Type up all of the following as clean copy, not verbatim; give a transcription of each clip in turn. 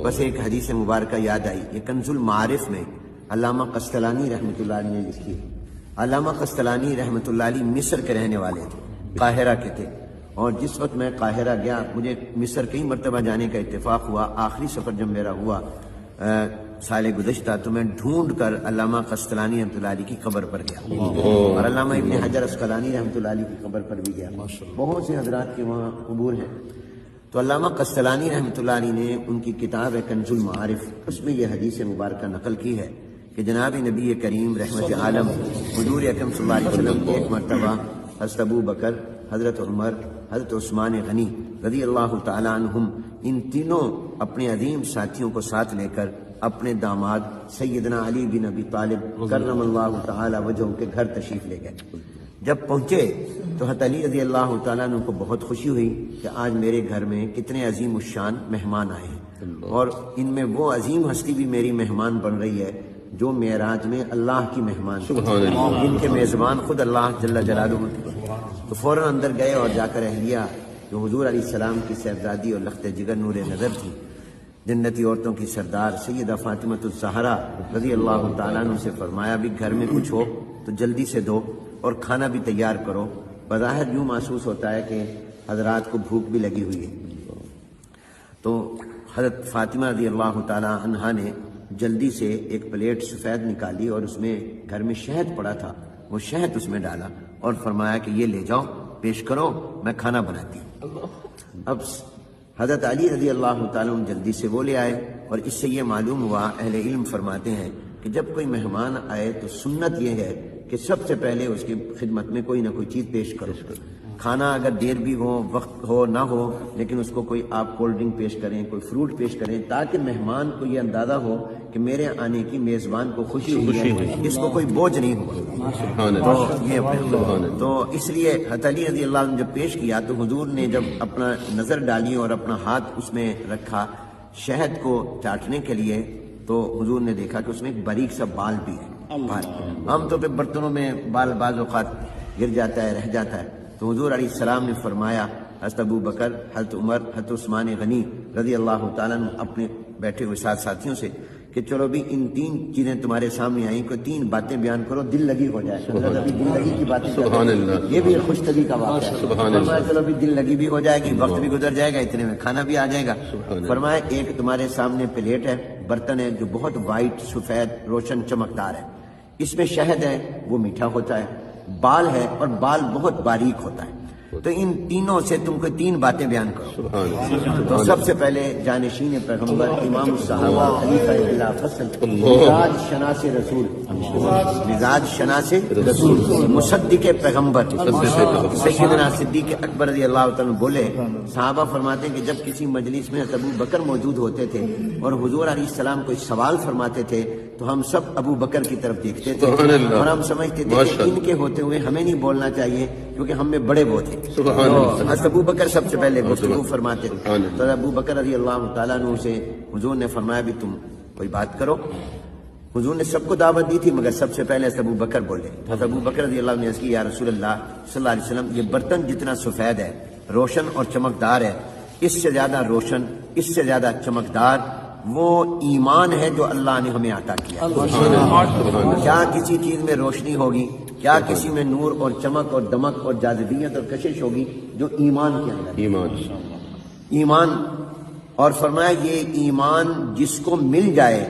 بس ایک حدیث مبارکہ یاد آئی، یہ کنز المعارف میں علامہ قسطلانی رحمۃ اللہ علیہ نے لکھی ہے۔ علامہ قسطلانی رحمۃ اللہ علیہ مصر کے رہنے والے تھے، قاہرہ کے تھے، اور جس وقت میں قاہرہ گیا، مجھے مصر کئی مرتبہ جانے کا اتفاق ہوا، آخری سفر جب میرا ہوا سال گزشتہ، تو میں ڈھونڈ کر علامہ قسطلانی رحمۃ اللہ علیہ کی قبر پر گیا، اور علامہ ابن حجر عسقلانی رحمۃ اللہ علیہ کی قبر پر بھی گیا۔ بہت سے حضرات کے وہاں قبور ہیں۔ تو علامہ قسطلانی رحمۃ اللہ علیہ نے ان کی کتاب ہے کنز المعارف، اس میں یہ حدیث مبارکہ نقل کی ہے کہ جناب نبی کریم رحمت عالم حضور اکرم صلی اللہ علیہ وسلم ایک مرتبہ حضرت ابو بکر، حضرت عمر، حضرت عثمان غنی رضی اللہ تعالی عنہم، ان تینوں اپنے عظیم ساتھیوں کو ساتھ لے کر اپنے داماد سیدنا علی بن ابی طالب کرم اللہ تعالی وجہہ کے گھر تشریف لے گئے۔ جب پہنچے تو حضرت علی رضی اللہ تعالیٰ عنہ کو بہت خوشی ہوئی کہ آج میرے گھر میں کتنے عظیم الشان مہمان آئے ہیں، اور ان میں وہ عظیم ہستی بھی میری مہمان بن رہی ہے جو معراج میں اللہ کی مہمان، جن کے میزبان خود اللہ جل جلالہ تھے۔ تو فوراً اندر گئے اور جا کر اہلیہ جو حضور علیہ السلام کی صاحبزادی اور لخت جگر نور نظر تھی، جنتی عورتوں کی سردار سیدہ فاطمہ الزہرا رضی اللہ تعالیٰ عنہ سے فرمایا بھی گھر میں کچھ ہو تو جلدی سے دو اور کھانا بھی تیار کرو۔ بظاہر یوں محسوس ہوتا ہے کہ حضرات کو بھوک بھی لگی ہوئی ہے۔ تو حضرت فاطمہ رضی اللہ تعالیٰ عنہا نے جلدی سے ایک پلیٹ سفید نکالی اور اس میں گھر میں شہد پڑا تھا، وہ شہد اس میں ڈالا اور فرمایا کہ یہ لے جاؤ، پیش کرو، میں کھانا بناتی ہوں۔ اب حضرت علی رضی اللہ تعالیٰ عنہ جلدی سے وہ لے آئے، اور اس سے یہ معلوم ہوا، اہل علم فرماتے ہیں کہ جب کوئی مہمان آئے تو سنت یہ ہے کہ سب سے پہلے اس کی خدمت میں کوئی نہ کوئی چیز پیش کرو۔ کھانا اگر دیر بھی ہو، وقت ہو نہ ہو، لیکن اس کو کوئی آپ کولڈ ڈرنک پیش کریں، کوئی فروٹ پیش کریں، تاکہ مہمان کو یہ اندازہ ہو کہ میرے آنے کی میزبان کو خوشی ہوئی ہے، اس کو کوئی بوجھ نہیں ہوا۔ تو اس لیے حضرت علی رضی اللہ عنہ جب پیش کیا تو حضور نے جب اپنا نظر ڈالی اور اپنا ہاتھ اس میں رکھا شہد کو چاٹنے کے لیے، تو حضور نے دیکھا کہ اس میں ایک باریک سا بال بھی ہے۔ عام طور پہ برتنوں میں بال بعض اوقات گر جاتا ہے، رہ جاتا ہے، تو حضور علیہ السلام نے فرمایا حضرت ابو بکر، حضرت عمر، حضرت عثمان غنی رضی اللہ تعالیٰ عنہ اپنے بیٹھے ہوئے ساتھ ساتھیوں سے کہ چلو بھی ان تین چیزیں تمہارے سامنے آئیں، کوئی تین باتیں بیان کرو، دل لگی ہو جائے۔ ابھی دل لگی کی باتیں، یہ بھی خوش طبی کا واقعہ ہے۔ فرمایا چلو بھی دل لگی بھی ہو جائے گی، وقت بھی گزر جائے گا، اتنے میں کھانا بھی آ جائے گا۔ فرمایا ایک تمہارے سامنے پلیٹ ہے، برتن ہے جو بہت وائٹ، سفید، روشن، چمکدار ہے، اس میں شہد ہے، وہ میٹھا ہوتا ہے، بال ہے اور بال بہت باریک ہوتا ہے، تو ان تینوں سے تم کو تین باتیں بیان کرو۔ تو سب سے پہلے جانشین پیغمبر، امام الصحابہ، خلیفہ بلا فصل، مزاج شناس رسول، مزاج شناس رسول، مصدق پیغمبر سیدنا صدیق اکبر رضی اللہ تعالیٰ بولے، صحابہ فرماتے ہیں کہ جب کسی مجلس میں ابو بکر موجود ہوتے تھے اور حضور علیہ السلام کوئی سوال فرماتے تھے تو ہم سب ابو بکر کی طرف دیکھتے تھے اور ہم سمجھتے تھے کہ ان کے ہوتے ہوئے ہمیں نہیں بولنا چاہیے کیونکہ ہم میں بڑے وہ تھے۔ حضرت ابو بکر سب سے پہلے گفتگو فرماتے تھے، تو ابو بکر رضی اللہ تعالیٰ عنہ سے حضور نے فرمایا بھی تم کوئی بات کرو۔ حضور نے سب کو دعوت دی تھی مگر سب سے پہلے ابو بکر بولے۔ حضرت ابو بکر رضی اللہ عنہ نے عرض کی، یا رسول اللہ صلی اللہ علیہ وسلم، یہ برتن جتنا سفید ہے، روشن اور چمکدار ہے، اس سے زیادہ روشن، اس سے زیادہ چمکدار وہ ایمان ہے جو اللہ نے ہمیں عطا کیا۔ کیا کسی چیز میں روشنی ہوگی، کیا کسی میں نور اور چمک اور دمک اور جاذبیت اور کشش ہوگی جو ایمان کے اندر ایمان۔ اور فرمایا یہ ایمان جس کو مل جائے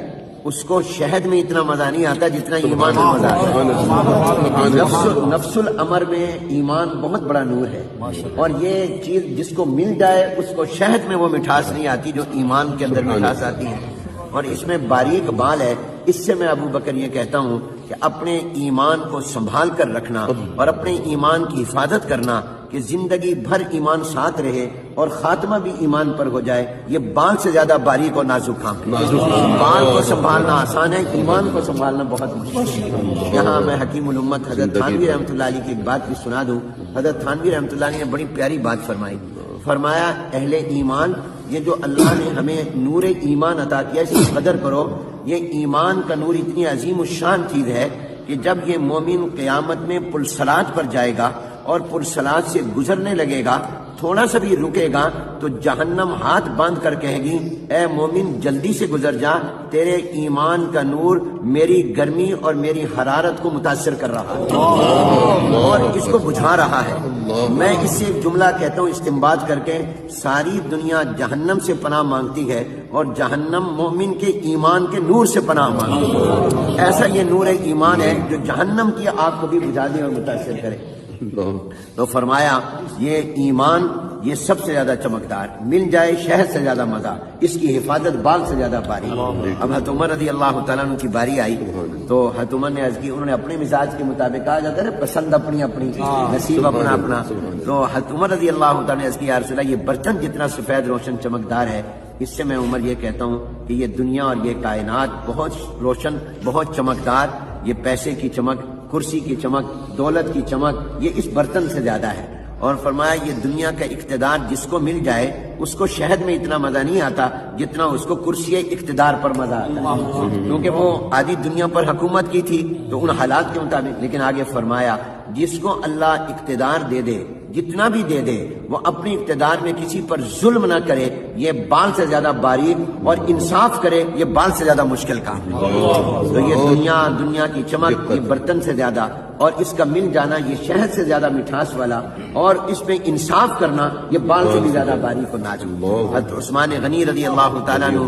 اس کو شہد میں اتنا مزہ نہیں آتا جتنا ایمان میں مزہ آتا ہے۔ نفس الامر میں ایمان بہت بڑا نور ہے، اور یہ چیز جس کو مل جائے اس کو شہد میں وہ مٹھاس نہیں آتی جو ایمان کے اندر مٹھاس آتی ہے، اور اس میں باریک بال ہے۔ اس سے میں ابو بکر یہ کہتا ہوں کہ اپنے ایمان کو سنبھال کر رکھنا اور اپنے ایمان کی حفاظت کرنا کہ زندگی بھر ایمان ساتھ رہے اور خاتمہ بھی ایمان پر ہو جائے، یہ بال سے زیادہ باریک اور نازک کام ہے۔ بال کو سنبھالنا آسان ہے، ایمان کو سنبھالنا بہت مشکل ہے۔ یہاں میں حکیم الامت حضرت تھانوی رحمۃ اللہ علیہ کی ایک بات بھی سنا دوں۔ حضرت تھانوی رحمۃ اللہ علیہ نے بڑی پیاری بات فرمائی، فرمایا اہل ایمان، یہ جو اللہ نے ہمیں نور ایمان عطا کیا اس کی قدر کرو۔ یہ ایمان کا نور اتنی عظیم الشان چیز ہے کہ جب یہ مومن قیامت میں پرصلات پر جائے گا اور پرصلات سے گزرنے لگے گا تھوڑا سا بھی رکے گا تو جہنم ہاتھ باندھ کر کہے گی اے مومن جلدی سے گزر جا، تیرے ایمان کا نور میری گرمی اور میری حرارت کو متاثر کر رہا ہے اور اس کو بجھا رہا ہے۔ میں اس سے ایک جملہ کہتا ہوں استنباط کر کے، ساری دنیا جہنم سے پناہ مانگتی ہے اور جہنم مومن کے ایمان کے نور سے پناہ مانگتی ہے۔ ایسا یہ نور ایمان ہے جو جہنم کی آگ کو بھی بجھا دے اور متاثر کرے۔ تو فرمایا یہ ایمان یہ سب سے زیادہ چمکدار، مل جائے شہد سے زیادہ مزہ، اس کی حفاظت بال سے زیادہ باری۔ اب حضرت عمر رضی اللہ تعالیٰ عنہ کی باری آئی تو حضرت عمر نے عرض کی، انہوں نے اپنے مزاج کے مطابق، کہا جاتا ہے نا پسند اپنی اپنی، نصیب اپنا اپنا، تو حضرت عمر رضی اللہ تعالیٰ نے عرض کی یا رسول اللہ یہ برتن جتنا سفید روشن چمکدار ہے، اس سے میں عمر یہ کہتا ہوں کہ یہ دنیا اور یہ کائنات بہت روشن، بہت چمکدار، یہ پیسے کی چمک، کرسی کی چمک، دولت کی چمک یہ اس برتن سے زیادہ ہے۔ اور فرمایا یہ دنیا کا اقتدار جس کو مل جائے اس کو شہد میں اتنا مزہ نہیں آتا جتنا اس کو کرسی اقتدار پر مزہ آتا ہے، کیونکہ وہ آدھی دنیا پر حکومت کی تھی تو ان حالات کے مطابق۔ لیکن آگے فرمایا جس کو اللہ اقتدار دے دے، جتنا بھی دے دے، وہ اپنی اقتدار میں کسی پر ظلم نہ کرے، یہ بال سے زیادہ باریک، اور انصاف کرے یہ بال سے زیادہ مشکل کام ہے۔ تو یہ دنیا کی چمک یہ برتن سے زیادہ، اور اس کا مل جانا یہ شہد سے زیادہ مٹھاس والا، اور اس میں انصاف کرنا یہ بال سے بھی زیادہ باریک اور نازک۔ حضرت عثمان غنی رضی اللہ تعالیٰ عنہ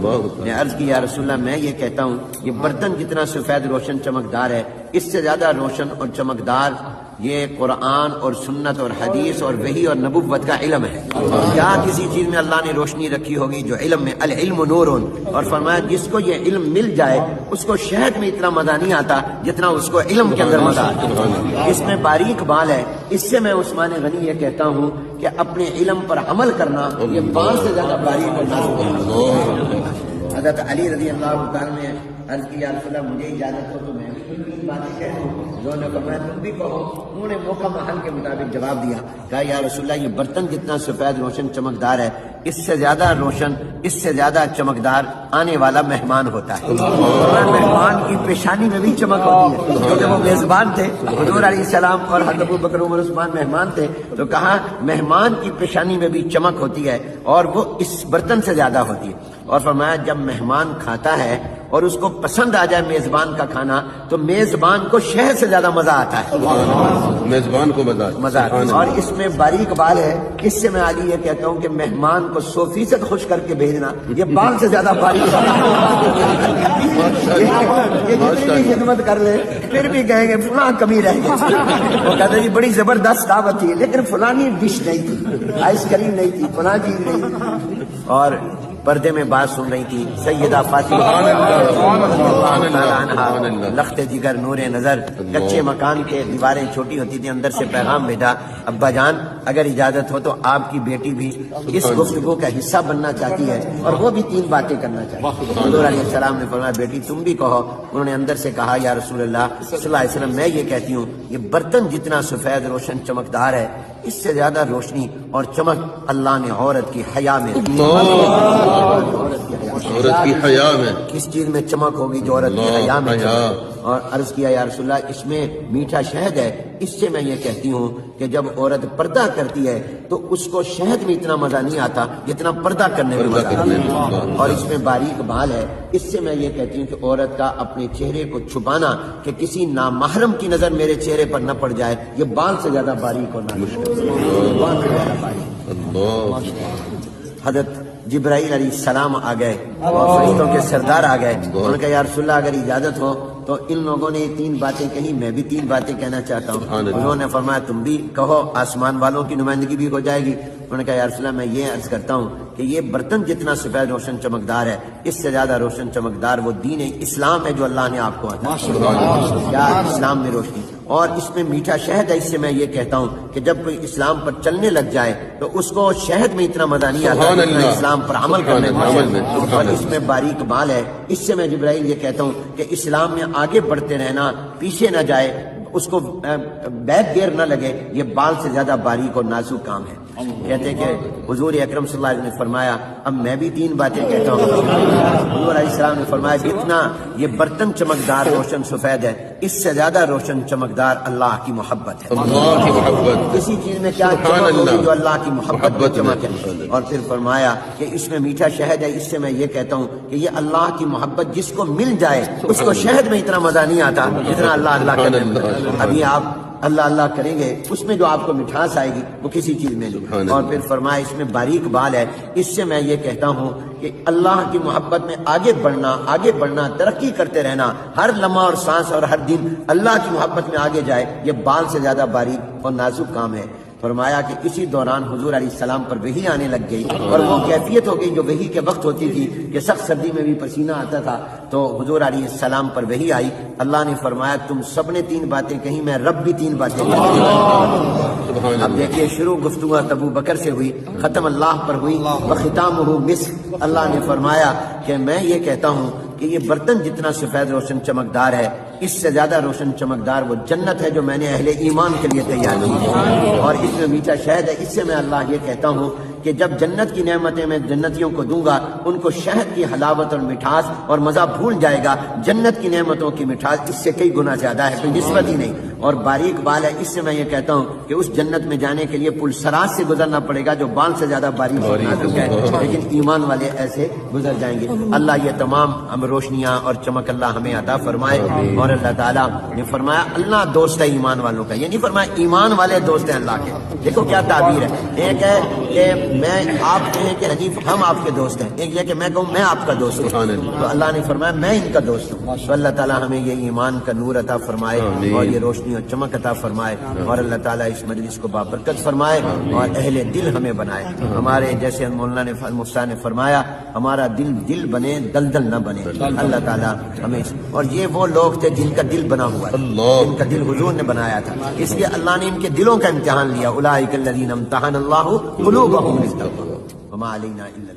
نے عرض کی یا رسول اللہ میں یہ کہتا ہوں یہ برتن جتنا سفید روشن چمکدار ہے، اس سے زیادہ روشن اور چمکدار یہ قرآن اور سنت اور حدیث اور وحی اور نبوت کا علم ہے۔ کیا کسی چیز میں اللہ نے روشنی رکھی ہوگی جو علم میں، العلم نور، اور فرمایا جس کو یہ علم مل جائے اس کو شہد میں اتنا مزہ نہیں آتا جتنا اس کو علم کے اندر مزہ آتا۔ اس میں باریک بال ہے، اس سے میں عثمان غنی یہ کہتا ہوں کہ اپنے علم پر عمل کرنا یہ بال سے زیادہ باریک اور نازک ہے۔ حضرت علی رضی اللہ تعالیٰ نے عرض کی یا رسول اللہ مجھے اجازت ہو تو میں بھی باتیں کہہ دوں، جو نے فرمایا تم بھی کہو۔ انہوں نے موقع محل کے مطابق جواب دیا، کہا یا رسول اللہ یہ برتن جتنا سفید روشن چمکدار ہے، اس سے زیادہ روشن، اس سے زیادہ چمکدار آنے والا مہمان ہوتا ہے۔ مہمان کی پیشانی میں بھی چمک ہوتی ہے، کیونکہ وہ میزبان تھے، حضور علیہ السلام اور حضرت ابوبکر عمر عثمان مہمان تھے، تو کہا مہمان کی پیشانی میں بھی چمک ہوتی ہے اور وہ اس برتن سے زیادہ ہوتی ہے۔ اور فرمایا جب مہمان کھاتا ہے اور اس کو پسند آ جائے میزبان کا کھانا تو میزبان کو شہد سے زیادہ مزہ آتا ہے، میزبان کو مزہ آتا ہے۔ اور اس میں باریک بال ہے، اس سے میں علی یہ کہتا ہوں کہ مہمان کو 100% خوش کر کے بھیجنا یہ بال سے زیادہ باریک ہے۔ یہ جتنی بھی خدمت کر لے پھر بھی کہیں گے فلاں کمی رہ گئی، وہ کہتے جی بڑی زبردست دعوت تھی لیکن فلانی ڈش نہیں تھی، آئس کریم نہیں تھی، فلاں چیز نہیں تھی۔ اور پردے میں بات سن رہی تھی سیدہ فاطمہ لخت جگر نور نظر، کچے مکان کے دیواریں چھوٹی ہوتی تھی، اندر سے پیغام بھیجا ابا جان اگر اجازت ہو تو آپ کی بیٹی بھی اس گفتگو کا حصہ بننا چاہتی ہے اور وہ بھی 3 باتیں کرنا چاہتی ہے۔ حضور علیہ السلام نے فرمایا بیٹی تم بھی کہو۔ انہوں نے اندر سے کہا یا رسول اللہ صلی اللہ علیہ وسلم میں یہ کہتی ہوں یہ برتن جتنا سفید روشن چمکدار ہے اس سے زیادہ روشنی اور چمک اللہ نے عورت کی حیا میں، عورت کی حیا میں، کس چیز میں چمک ہوگی جو عورت کی حیا میں چمک۔ اور عرض کیا یا رسول اللہ اس میں میٹھا شہد ہے، اس سے میں یہ کہتی ہوں کہ جب عورت پردہ کرتی ہے تو اس کو شہد میں اتنا مزہ نہیں آتا جتنا پردہ کرنے میں مزہ آتا ہے۔ اور اس میں باریک بال ہے، اس سے میں یہ کہتی ہوں کہ عورت کا اپنے چہرے کو چھپانا کہ کسی نامحرم کی نظر میرے چہرے پر نہ پڑ جائے یہ بال سے زیادہ باریک اور نازک ہے۔ حضرت جبرائیل علیہ السلام آ گئے اور فرشتوں کے سردار آ گئے، انہوں نے کہا یا رسول اللہ اگر اجازت ہو تو ان لوگوں نے 3 باتیں کہی، میں بھی 3 باتیں کہنا چاہتا ہوں۔ انہوں نے فرمایا تم بھی کہو، آسمان والوں کی نمائندگی بھی ہو جائے گی۔ انہوں نے کہا یا رسول اللہ میں یہ عرض کرتا ہوں کہ یہ برتن جتنا سفید روشن چمکدار ہے اس سے زیادہ روشن چمکدار وہ دین اسلام ہے جو اللہ نے آپ کو عطا کیا، اسلام میں روشنی، اور اس میں میٹھا شہد ہے۔ اس سے میں یہ کہتا ہوں کہ جب کوئی اسلام پر چلنے لگ جائے تو اس کو شہد میں اتنا مزہ نہیں آتا جتنا اسلام پر عمل کرنے میں۔ اور اس میں باریک بال ہے، اس سے میں جبرائیل یہ کہتا ہوں کہ اسلام میں آگے بڑھتے رہنا، پیچھے نہ جائے، اس کو بیک گیئر نہ لگے، یہ بال سے زیادہ باریک اور نازک کام ہے۔ کہتے ہیں کہ حضور اکرم صلی اللہ علیہ وسلم نے فرمایا اب میں بھی 3 باتیں کہتا ہوں. حضور علیہ السلام نے فرمایا جتنا یہ برتن چمکدار روشن سفید ہے اس سے زیادہ روشن چمکدار اللہ کی محبت ہے. اللہ کی محبت. کسی چیز میں کیا چمک ہوگی جو اللہ کی محبت میں چمک ہے. اور پھر فرمایا کہ اس میں میٹھا شہد ہے. اس سے میں یہ کہتا ہوں کہ یہ اللہ کی محبت جس کو مل جائے اس کو شہد میں اتنا مزہ نہیں آتا جتنا اللہ اللہ کرنے میں. ابھی آپ اللہ اللہ کریں گے اس میں جو آپ کو مٹھاس آئے گی وہ کسی چیز میں نہیں. اور پھر فرمایا اس میں باریک بال ہے. اس سے میں یہ کہتا ہوں کہ اللہ کی محبت میں آگے بڑھنا ترقی کرتے رہنا ہر لمحہ اور سانس اور ہر دن اللہ کی محبت میں آگے جائے یہ بال سے زیادہ باریک اور نازک کام ہے. فرمایا کہ اسی دوران حضور علیہ السلام پر وحی آنے لگ گئی اور وہ کیفیت ہو گئی جو وحی کے وقت ہوتی تھی کہ سخت سردی میں بھی پسینہ آتا تھا. تو حضور علیہ السلام پر وحی آئی. اللہ نے فرمایا تم سب نے 3 باتیں کہیں میں رب بھی 3 باتیں کہیں. اب دیکھیے شروع گفتگو ابو بکر سے ہوئی ختم اللہ پر ہوئی. وختامہ مسک. اللہ نے فرمایا کہ میں یہ کہتا ہوں کہ یہ برتن جتنا سفید روشن چمکدار ہے اس سے زیادہ روشن چمکدار وہ جنت ہے جو میں نے اہل ایمان کے لیے تیار کی ہے. اور اس میں میٹھا شہد ہے. اس سے میں اللہ یہ کہتا ہوں کہ جب جنت کی نعمتیں میں جنتیوں کو دوں گا ان کو شہد کی حلاوت اور مٹھاس اور مزہ بھول جائے گا. جنت کی نعمتوں کی مٹھاس اس سے کئی گنا زیادہ ہے کوئی نسبت ہی نہیں. اور باریک بال ہے. اس سے میں یہ کہتا ہوں کہ اس جنت میں جانے کے لیے پل سراج سے گزرنا پڑے گا جو بال سے زیادہ باریک اور نازک ہے لیکن ایمان والے ایسے گزر جائیں گے. اللہ یہ تمام ہم روشنیاں اور چمک اللہ ہمیں عطا فرمائے. اور اللہ تعالیٰ نے فرمایا اللہ دوست ہے ایمان والوں کا. یہ نہیں فرمایا ایمان والے دوست ہیں اللہ کے. دیکھو کیا تعبیر ہے. ایک ہے کہ میں آپ کہیں کہ حجیب ہم آپ کے دوست ہیں. ایک یہ کہ میں کہوں میں آپ کا دوست ہوں. تو اللہ نے فرمایا میں ان کا دوست ہوں. تو اللہ تعالیٰ ہمیں یہ ایمان کا نور عطا فرمائے اور یہ روشنی اور چمک عطا فرمائے. اور اللہ تعالیٰ اس مجلس کو بابرکت فرمائے اور اہل دل ہمیں بنائے. ہمارے جیسے مولانا نے مفتیٰ نے فرمایا ہمارا دل بنے دلدل نہ بنے. اللہ تعالیٰ ہمیں اور یہ وہ لوگ تھے جن کا دل بنا ہوا ہے جن کا دل حضور نے بنایا تھا. اس لیے اللہ نے ان کے دلوں کا امتحان لیا. اولئک الذین امتحن اللہ قلوبہم للتقویٰ وما علینا الا